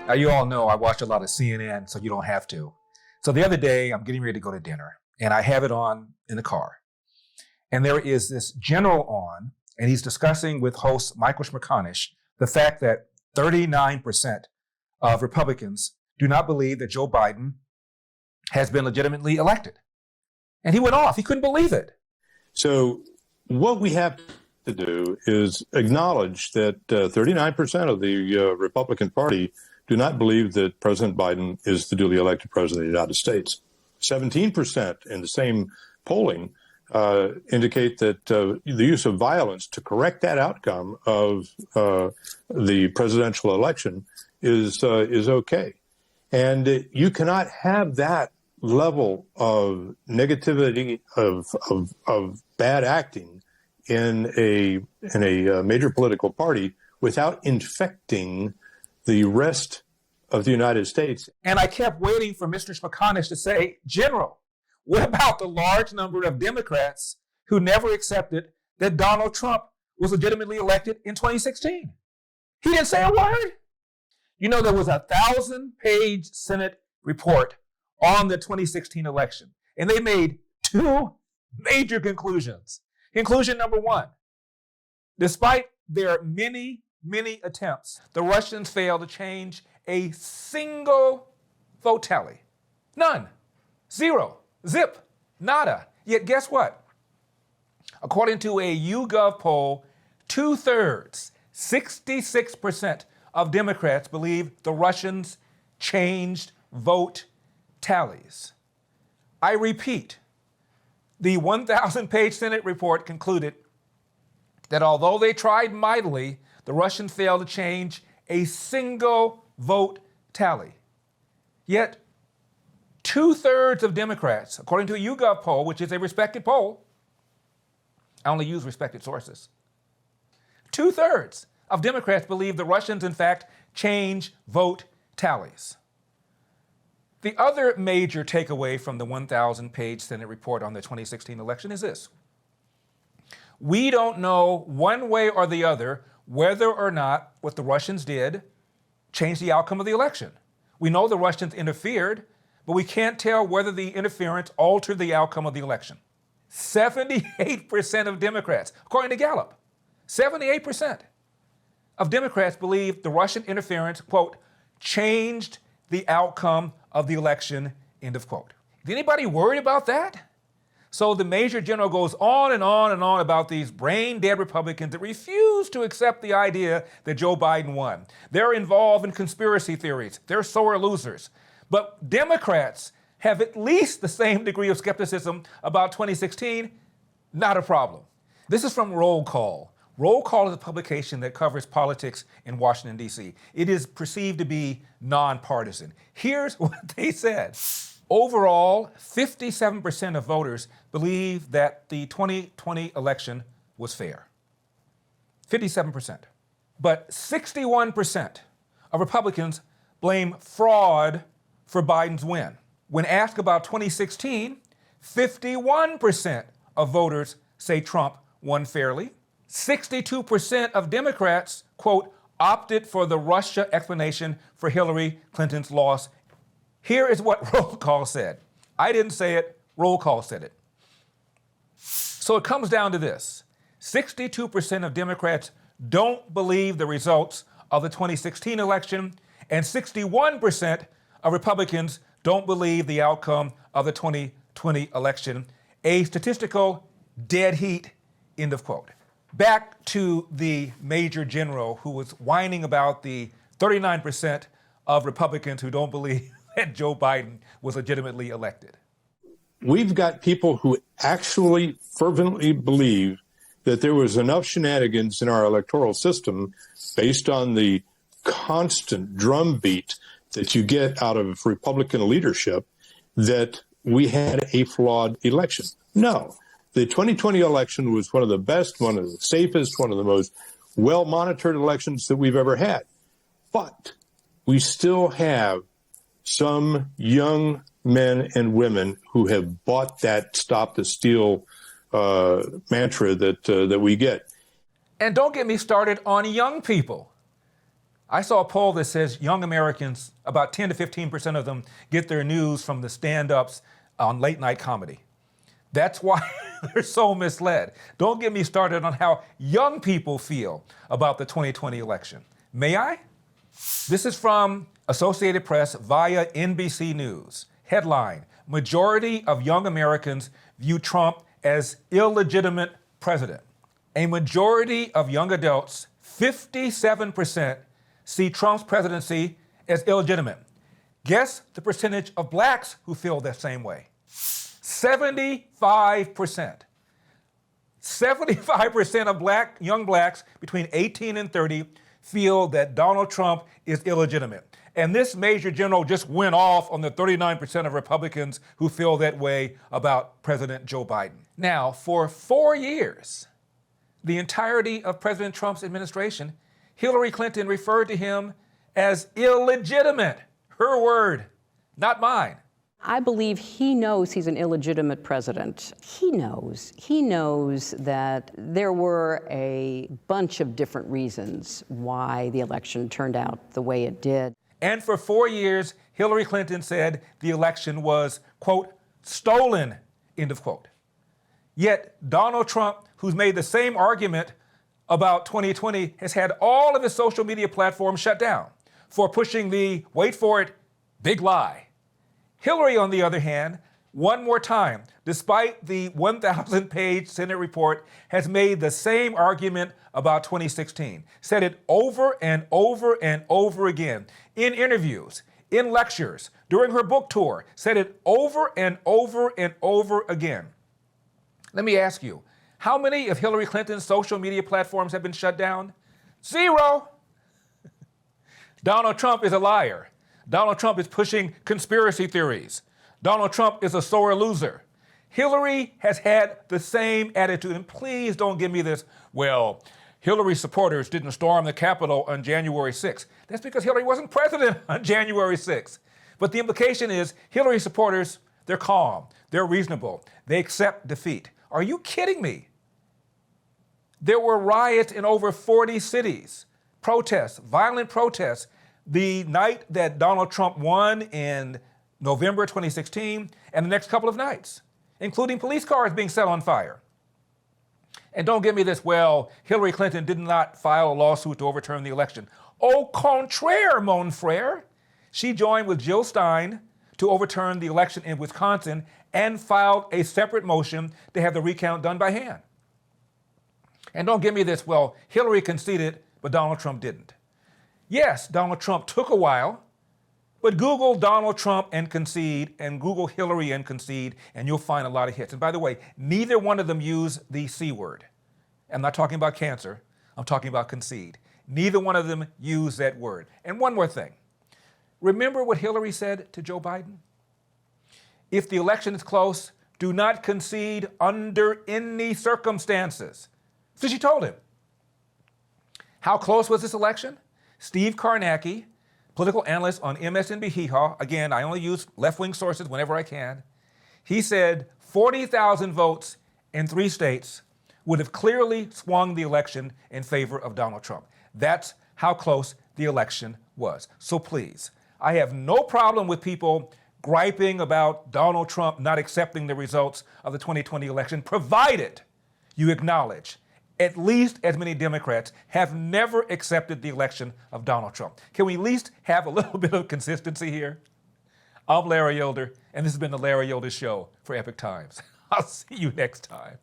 Now, you all know I watch a lot of CNN, so you don't have to. So the other day, I'm getting ready to go to dinner, and I have it on in the car. And there is this general on, and he's discussing with host Michael Smerconish the fact that 39% of Republicans do not believe that Joe Biden has been legitimately elected. And he went off. He couldn't believe it. So what we have to do is acknowledge that 39% of the Republican Party do not believe that President Biden is the duly elected president of the United States. 17% in the same polling indicate that the use of violence to correct that outcome of the presidential election is okay. And you cannot have that level of negativity of bad acting in a major political party without infecting the rest of the United States. And I kept waiting for Mr. Smerconish to say, General, what about the large number of Democrats who never accepted that Donald Trump was legitimately elected in 2016? He didn't say a word. You know, there was a 1,000-page Senate report on the 2016 election, and they made two major conclusions. Conclusion number one, despite their many attempts, the Russians failed to change a single vote tally. None. Zero. Zip. Nada. Yet guess what? According to a YouGov poll, 2/3, 66% of Democrats believe the Russians changed vote tallies. I repeat, the 1,000-page Senate report concluded that although they tried mightily, the Russians failed to change a single vote tally. Yet, 2/3 of Democrats, according to a YouGov poll, which is a respected poll, I only use respected sources, 2/3 of Democrats believe the Russians, in fact, change vote tallies. The other major takeaway from the 1,000-page Senate report on the 2016 election is this. We don't know one way or the other whether or not what the Russians did changed the outcome of the election. We know the Russians interfered, but we can't tell whether the interference altered the outcome of the election. 78% of Democrats, according to Gallup, 78% of Democrats believe the Russian interference, quote, changed the outcome of the election, end of quote. Is anybody worried about that? So the Major General goes on and on and on about these brain-dead Republicans that refuse to accept the idea that Joe Biden won. They're involved in conspiracy theories. They're sore losers. But Democrats have at least the same degree of skepticism about 2016. Not a problem. This is from Roll Call. Roll Call is a publication that covers politics in Washington, D.C. It is perceived to be nonpartisan. Here's what they said. Overall, 57% of voters believe that the 2020 election was fair. 57%. But 61% of Republicans blame fraud for Biden's win. When asked about 2016, 51% of voters say Trump won fairly. 62% of Democrats, quote, opted for the Russia explanation for Hilary Clinton's loss. Here is what Roll Call said. I didn't say it, Roll Call said it. So it comes down to this. 62% of Democrats don't believe the results of the 2016 election, and 61% of Republicans don't believe the outcome of the 2020 election. A statistical dead heat, end of quote. Back to the Major General who was whining about the 39% of Republicans who don't believe that Joe Biden was legitimately elected. We've got people who actually fervently believe that there was enough shenanigans in our electoral system based on the constant drumbeat that you get out of Republican leadership that we had a flawed election. No. The 2020 election was one of the best, one of the safest, one of the most well-monitored elections that we've ever had. But we still have some young men and women who have bought that stop the steal mantra that we get. And don't get me started on young people. I saw a poll that says young Americans, about 10 to 15% of them, get their news from the stand-ups on late night comedy. That's why they're so misled. Don't get me started on how young people feel about the 2020 election. May I? This is from Associated Press via NBC News. Headline: Majority of young Americans view Trump as illegitimate president. A majority of young adults, 57%, see Trump's presidency as illegitimate. Guess the percentage of blacks who feel that same way. 75%. 75% of young blacks between 18 and 30 feel that Donald Trump is illegitimate. And this Major General just went off on the 39% of Republicans who feel that way about President Joe Biden. Now, for 4 years, the entirety of President Trump's administration, Hilary Clinton referred to him as illegitimate. Her word, not mine. I believe he knows he's an illegitimate president. He knows that there were a bunch of different reasons why the election turned out the way it did. And for 4 years, Hillary Clinton said the election was, quote, stolen, end of quote. Yet Donald Trump, who's made the same argument about 2020, has had all of his social media platforms shut down for pushing the, wait for it, big lie. Hillary, on the other hand, one more time, despite the 1,000-page Senate report, has made the same argument about 2016, said it over and over and over again in interviews, in lectures, during her book tour, said it over and over and over again. Let me ask you, how many of Hillary Clinton's social media platforms have been shut down? 0. Donald Trump is a liar. Donald Trump is pushing conspiracy theories. Donald Trump is a sore loser. Hillary has had the same attitude, and please don't give me this, well, Hillary supporters didn't storm the Capitol on January 6th. That's because Hillary wasn't president on January 6th. But the implication is Hillary supporters, they're calm, they're reasonable, they accept defeat. Are you kidding me? There were riots in over 40 cities, protests, violent protests, the night that Donald Trump won in November 2016 and the next couple of nights, including police cars being set on fire. And don't give me this, well, Hillary Clinton did not file a lawsuit to overturn the election. Au contraire, mon frère. She joined with Jill Stein to overturn the election in Wisconsin and filed a separate motion to have the recount done by hand. And don't give me this, well, Hillary conceded, but Donald Trump didn't. Yes, Donald Trump took a while, but Google Donald Trump and concede, and Google Hillary and concede, and you'll find a lot of hits. And by the way, neither one of them use the C word. I'm not talking about cancer, I'm talking about concede. Neither one of them use that word. And one more thing. Remember what Hillary said to Joe Biden? If the election is close, do not concede under any circumstances. So she told him. How close was this election? Steve Karnacki, political analyst on MSNBC Hee-Haw, again, I only use left-wing sources whenever I can, he said 40,000 votes in 3 states would have clearly swung the election in favor of Donald Trump. That's how close the election was. So please, I have no problem with people griping about Donald Trump not accepting the results of the 2020 election, provided you acknowledge at least as many Democrats have never accepted the election of Donald Trump. Can we at least have a little bit of consistency here? I'm Larry Elder, and this has been the Larry Elder Show for Epic Times. I'll see you next time.